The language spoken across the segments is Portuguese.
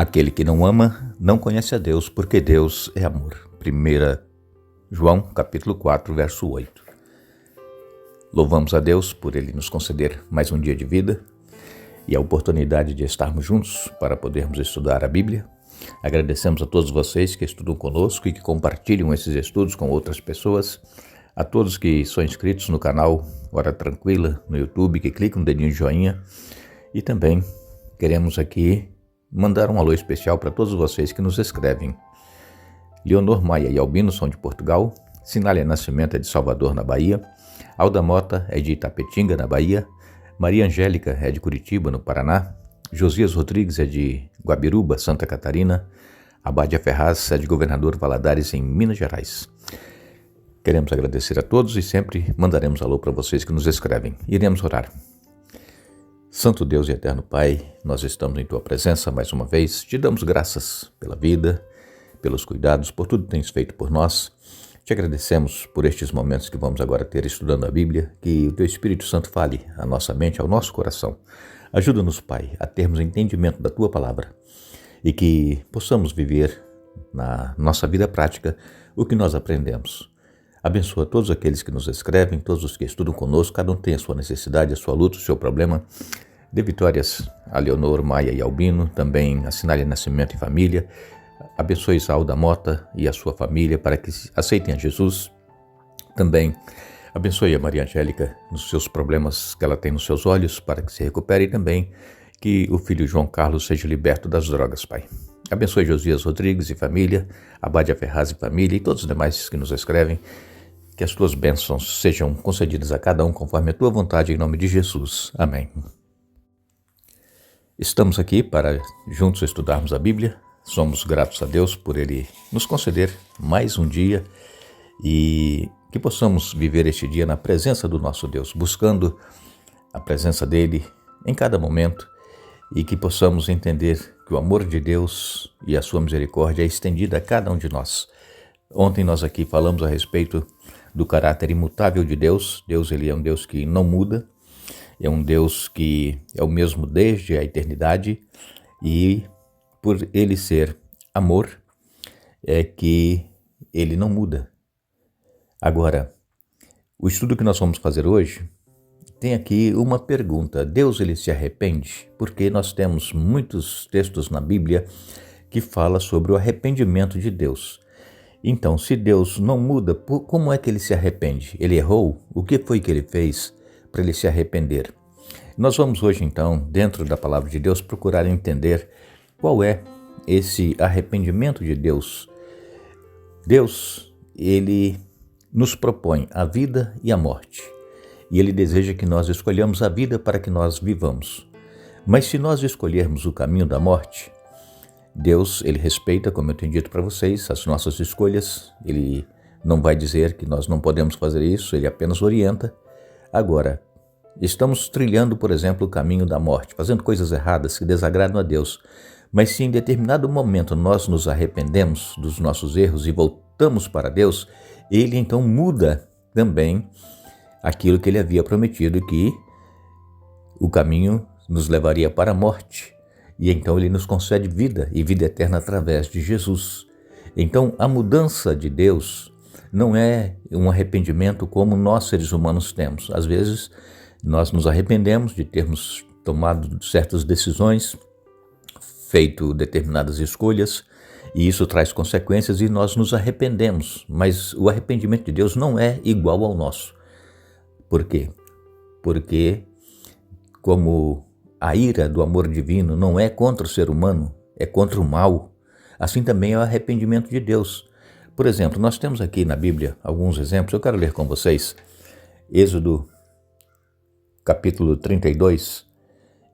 Aquele que não ama não conhece a Deus, porque Deus é amor. 1 João, capítulo 4, verso 8. Louvamos a Deus por Ele nos conceder mais um dia de vida e a oportunidade de estarmos juntos para podermos estudar a Bíblia. Agradecemos a todos vocês que estudam conosco e que compartilham esses estudos com outras pessoas, a todos que são inscritos no canal Hora Tranquila no YouTube, que clicam no dedinho de joinha, e também queremos aqui mandar um alô especial para todos vocês que nos escrevem. Leonor Maia e Albino são de Portugal, Sinália Nascimento é de Salvador, na Bahia, Alda Mota é de Itapetinga, na Bahia, Maria Angélica é de Curitiba, no Paraná, Josias Rodrigues é de Guabiruba, Santa Catarina, Abadia Ferraz é de Governador Valadares, em Minas Gerais. Queremos agradecer a todos e sempre mandaremos alô para vocês que nos escrevem. Iremos orar. Santo Deus e eterno Pai, nós estamos em Tua presença mais uma vez. Te damos graças pela vida, pelos cuidados, por tudo que tens feito por nós. Te agradecemos por estes momentos que vamos agora ter estudando a Bíblia, que o Teu Espírito Santo fale à nossa mente, ao nosso coração. Ajuda-nos, Pai, a termos entendimento da Tua palavra e que possamos viver na nossa vida prática o que nós aprendemos. Abençoa todos aqueles que nos escrevem, todos os que estudam conosco, cada um tem a sua necessidade, a sua luta, o seu problema. Dê vitórias a Leonor, Maia e Albino, também a Sinália Nascimento e família. Abençoe Alda Mota e a sua família para que aceitem a Jesus. Também abençoe a Maria Angélica nos seus problemas que ela tem nos seus olhos, para que se recupere, e também que o filho João Carlos seja liberto das drogas, Pai. Abençoe Josias Rodrigues e família, Abadia Ferraz e família e todos os demais que nos escrevem. Que as Tuas bênçãos sejam concedidas a cada um conforme a Tua vontade, em nome de Jesus. Amém. Estamos aqui para juntos estudarmos a Bíblia. Somos gratos a Deus por Ele nos conceder mais um dia e que possamos viver este dia na presença do nosso Deus, buscando a presença dEle em cada momento, e que possamos entender que o amor de Deus e a sua misericórdia é estendida a cada um de nós. Ontem nós aqui falamos a respeito do caráter imutável de Deus. Deus, Ele é um Deus que não muda, é um Deus que é o mesmo desde a eternidade, e por Ele ser amor, é que Ele não muda. Agora, o estudo que nós vamos fazer hoje tem aqui uma pergunta. Deus, Ele se arrepende? Porque nós temos muitos textos na Bíblia que falam sobre o arrependimento de Deus. Então, se Deus não muda, como é que Ele se arrepende? Ele errou? O que foi que Ele fez para Ele se arrepender? Nós vamos hoje, então, dentro da palavra de Deus, procurar entender qual é esse arrependimento de Deus. Deus, Ele nos propõe a vida e a morte. E Ele deseja que nós escolhamos a vida para que nós vivamos. Mas se nós escolhermos o caminho da morte, Deus, Ele respeita, como eu tenho dito para vocês, as nossas escolhas. Ele não vai dizer que nós não podemos fazer isso, Ele apenas orienta. Agora, estamos trilhando, por exemplo, o caminho da morte, fazendo coisas erradas que desagradam a Deus. Mas se em determinado momento nós nos arrependemos dos nossos erros e voltamos para Deus, Ele então muda também aquilo que Ele havia prometido, que o caminho nos levaria para a morte. E então Ele nos concede vida e vida eterna através de Jesus. Então a mudança de Deus não é um arrependimento como nós seres humanos temos. Às vezes nós nos arrependemos de termos tomado certas decisões, feito determinadas escolhas, e isso traz consequências e nós nos arrependemos. Mas o arrependimento de Deus não é igual ao nosso. Por quê? Porque como a ira do amor divino não é contra o ser humano, é contra o mal, assim também é o arrependimento de Deus. Por exemplo, nós temos aqui na Bíblia alguns exemplos, eu quero ler com vocês. Êxodo, capítulo 32,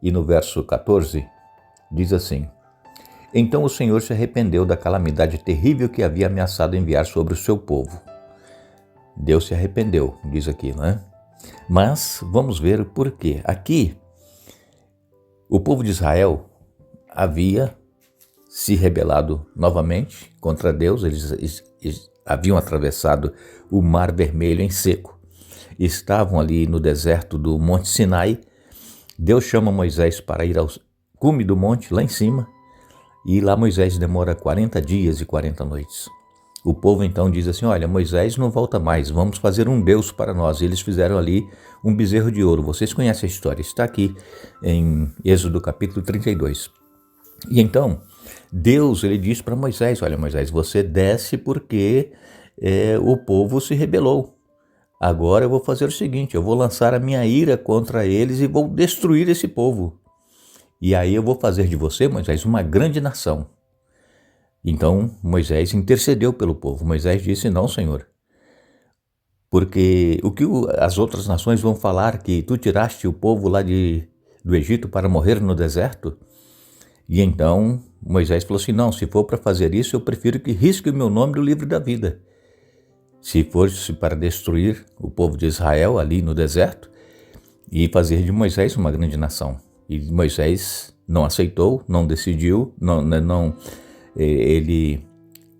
e no verso 14, diz assim: Então o Senhor se arrependeu da calamidade terrível que havia ameaçado enviar sobre o seu povo. Deus se arrependeu, diz aqui, não é? Mas vamos ver o porquê. Aqui, o povo de Israel havia se rebelado novamente contra Deus. Eles haviam atravessado o Mar Vermelho em seco. Estavam ali no deserto do Monte Sinai. Deus chama Moisés para ir ao cume do monte, lá em cima, e lá Moisés demora 40 dias e 40 noites. O povo então diz assim, olha, Moisés não volta mais, vamos fazer um Deus para nós. E eles fizeram ali um bezerro de ouro. Vocês conhecem a história, está aqui em Êxodo capítulo 32. E então, Deus ele diz para Moisés, olha Moisés, você desce porque o povo se rebelou. Agora eu vou fazer o seguinte, eu vou lançar a minha ira contra eles e vou destruir esse povo. E aí eu vou fazer de você, Moisés, uma grande nação. Então Moisés intercedeu pelo povo. Moisés disse, não, Senhor, porque o que as outras nações vão falar que tu tiraste o povo lá do Egito para morrer no deserto? E então Moisés falou assim, não, se for para fazer isso, eu prefiro que risque o meu nome do livro da vida. Se fosse para destruir o povo de Israel ali no deserto e fazer de Moisés uma grande nação. E Moisés não aceitou, não decidiu, ele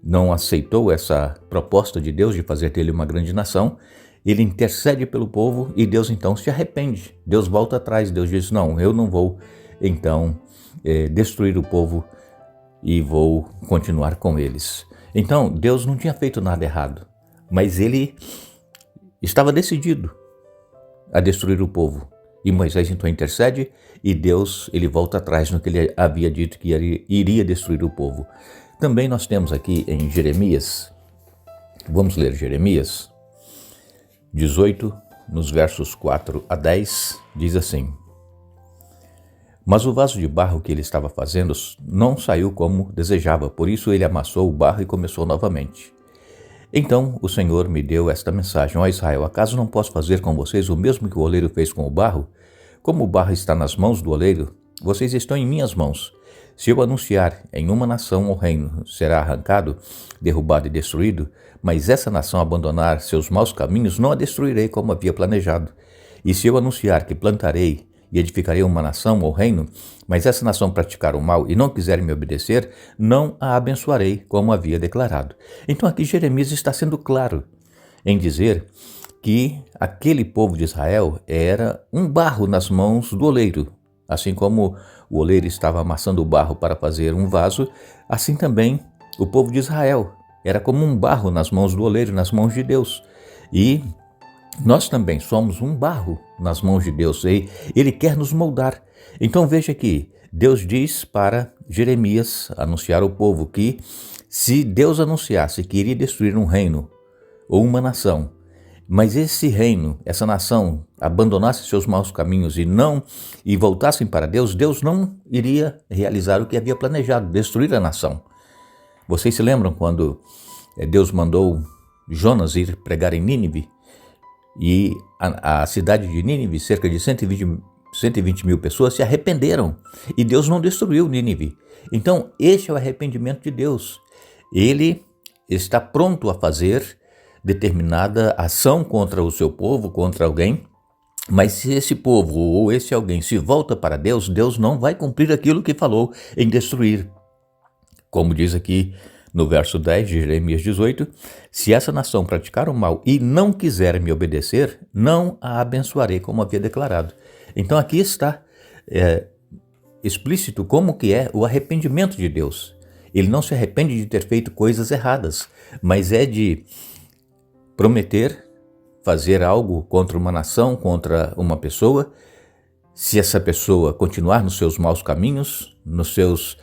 não aceitou essa proposta de Deus de fazer dele uma grande nação. Ele intercede pelo povo e Deus então se arrepende. Deus volta atrás, Deus diz, não, eu não vou então destruir o povo e vou continuar com eles. Então Deus não tinha feito nada errado. Mas ele estava decidido a destruir o povo. E Moisés então intercede e Deus ele volta atrás no que ele havia dito que iria destruir o povo. Também nós temos aqui em Jeremias, vamos ler Jeremias 18, nos versos 4 a 10, diz assim, mas o vaso de barro que ele estava fazendo não saiu como desejava, por isso ele amassou o barro e começou novamente. Então o Senhor me deu esta mensagem, ó Israel, acaso não posso fazer com vocês o mesmo que o oleiro fez com o barro? Como o barro está nas mãos do oleiro, vocês estão em minhas mãos. Se eu anunciar em uma nação o reino será arrancado, derrubado e destruído, mas essa nação abandonar seus maus caminhos, não a destruirei como havia planejado. E se eu anunciar que plantarei e edificarei uma nação ou reino, mas essa nação praticar o mal e não quiser me obedecer, não a abençoarei, como havia declarado. Então aqui Jeremias está sendo claro em dizer que aquele povo de Israel era um barro nas mãos do oleiro. Assim como o oleiro estava amassando o barro para fazer um vaso, assim também o povo de Israel era como um barro nas mãos do oleiro, nas mãos de Deus. E nós também somos um barro nas mãos de Deus e Ele quer nos moldar. Então veja que Deus diz para Jeremias anunciar ao povo que se Deus anunciasse que iria destruir um reino ou uma nação, mas esse reino, essa nação abandonasse seus maus caminhos e voltassem para Deus, Deus não iria realizar o que havia planejado, destruir a nação. Vocês se lembram quando Deus mandou Jonas ir pregar em Nínive? E a cidade de Nínive, cerca de 120 mil pessoas se arrependeram e Deus não destruiu Nínive. Então, este é o arrependimento de Deus. Ele está pronto a fazer determinada ação contra o seu povo, contra alguém, mas se esse povo ou esse alguém se volta para Deus, Deus não vai cumprir aquilo que falou em destruir. Como diz aqui no verso 10 de Jeremias 18, se essa nação praticar o mal e não quiser me obedecer, não a abençoarei como havia declarado. Então aqui está explícito como que é o arrependimento de Deus. Ele não se arrepende de ter feito coisas erradas, mas é de prometer fazer algo contra uma nação, contra uma pessoa. Se essa pessoa continuar nos seus maus caminhos, nos seus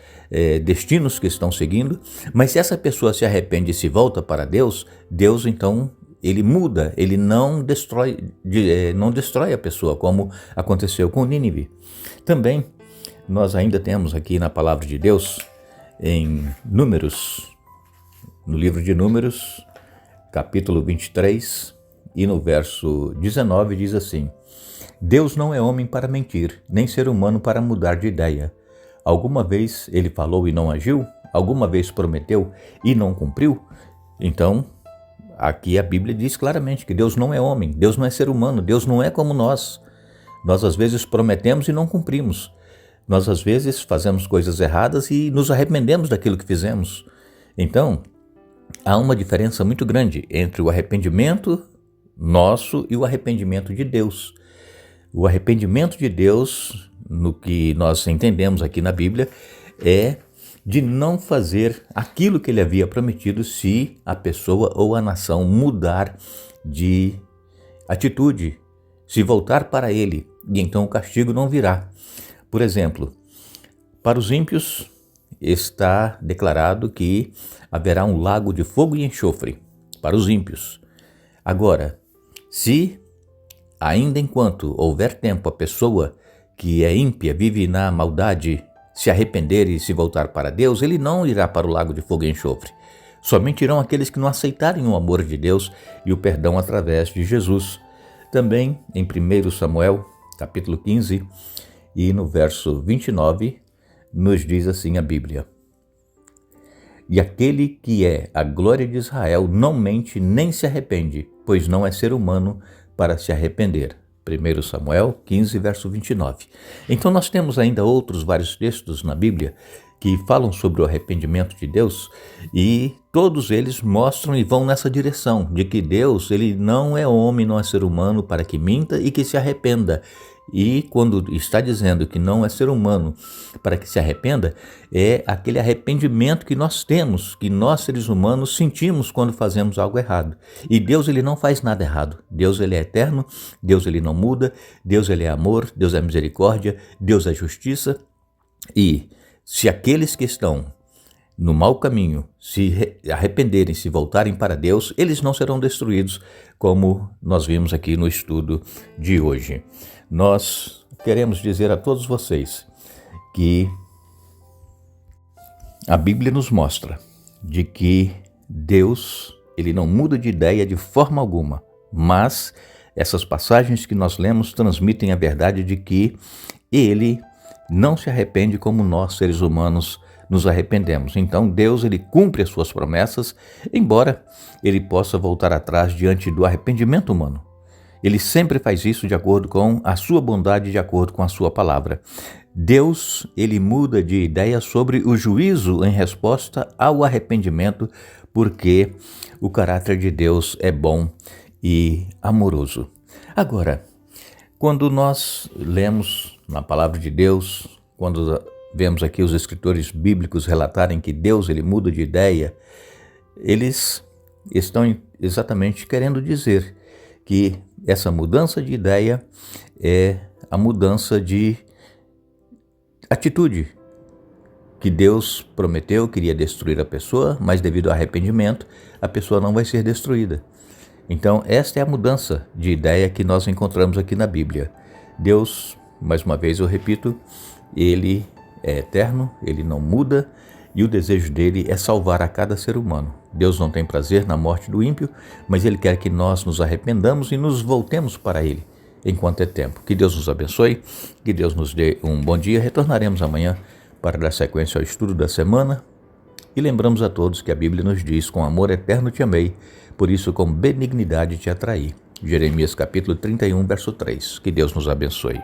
destinos que estão seguindo, mas se essa pessoa se arrepende e se volta para Deus, Deus então ele muda, ele não destrói a pessoa, como aconteceu com Nínive. Também nós ainda temos aqui na palavra de Deus, em Números, no livro de Números, capítulo 23, e no verso 19 diz assim: Deus não é homem para mentir, nem ser humano para mudar de ideia. Alguma vez ele falou e não agiu? Alguma vez prometeu e não cumpriu? Então, aqui a Bíblia diz claramente que Deus não é homem, Deus não é ser humano, Deus não é como nós. Nós às vezes prometemos e não cumprimos. Nós às vezes fazemos coisas erradas e nos arrependemos daquilo que fizemos. Então, há uma diferença muito grande entre o arrependimento nosso e o arrependimento de Deus. O arrependimento de Deus, no que nós entendemos aqui na Bíblia, é de não fazer aquilo que ele havia prometido se a pessoa ou a nação mudar de atitude, se voltar para ele, e então o castigo não virá. Por exemplo, para os ímpios está declarado que haverá um lago de fogo e enxofre para os ímpios. Agora, se ainda enquanto houver tempo a pessoa que é ímpia, vive na maldade, se arrepender e se voltar para Deus, ele não irá para o lago de fogo e enxofre. Somente irão aqueles que não aceitarem o amor de Deus e o perdão através de Jesus. Também em 1 Samuel, capítulo 15, e no verso 29, nos diz assim a Bíblia: E aquele que é a glória de Israel não mente nem se arrepende, pois não é ser humano para se arrepender. 1 Samuel 15, verso 29. Então nós temos ainda outros vários textos na Bíblia que falam sobre o arrependimento de Deus, e todos eles mostram e vão nessa direção, de que Deus, ele não é homem, não é ser humano para que minta e que se arrependa. E quando está dizendo que não é ser humano para que se arrependa, é aquele arrependimento que nós temos, que nós seres humanos sentimos quando fazemos algo errado. E Deus, ele não faz nada errado. Deus, ele é eterno, Deus, ele não muda, Deus, ele é amor, Deus é misericórdia, Deus é justiça. E se aqueles que estão no mau caminho se arrependerem, se voltarem para Deus, eles não serão destruídos, como nós vimos aqui no estudo de hoje. Nós queremos dizer a todos vocês que a Bíblia nos mostra de que Deus, ele não muda de ideia de forma alguma, mas essas passagens que nós lemos transmitem a verdade de que ele não se arrepende como nós, seres humanos, nos arrependemos. Então Deus, ele cumpre as suas promessas, embora ele possa voltar atrás diante do arrependimento humano. Ele sempre faz isso de acordo com a sua bondade, de acordo com a sua palavra. Deus, ele muda de ideia sobre o juízo em resposta ao arrependimento, porque o caráter de Deus é bom e amoroso. Agora, quando nós lemos na palavra de Deus, quando vemos aqui os escritores bíblicos relatarem que Deus, ele muda de ideia, eles estão exatamente querendo dizer que essa mudança de ideia é a mudança de atitude, que Deus prometeu que iria destruir a pessoa, mas devido ao arrependimento, a pessoa não vai ser destruída. Então, esta é a mudança de ideia que nós encontramos aqui na Bíblia. Deus, mais uma vez eu repito, ele é eterno, ele não muda, e o desejo dele é salvar a cada ser humano. Deus não tem prazer na morte do ímpio, mas ele quer que nós nos arrependamos e nos voltemos para ele enquanto é tempo. Que Deus nos abençoe, que Deus nos dê um bom dia. Retornaremos amanhã para dar sequência ao estudo da semana. E lembramos a todos que a Bíblia nos diz: com amor eterno te amei, por isso com benignidade te atraí. Jeremias capítulo 31, verso 3. Que Deus nos abençoe.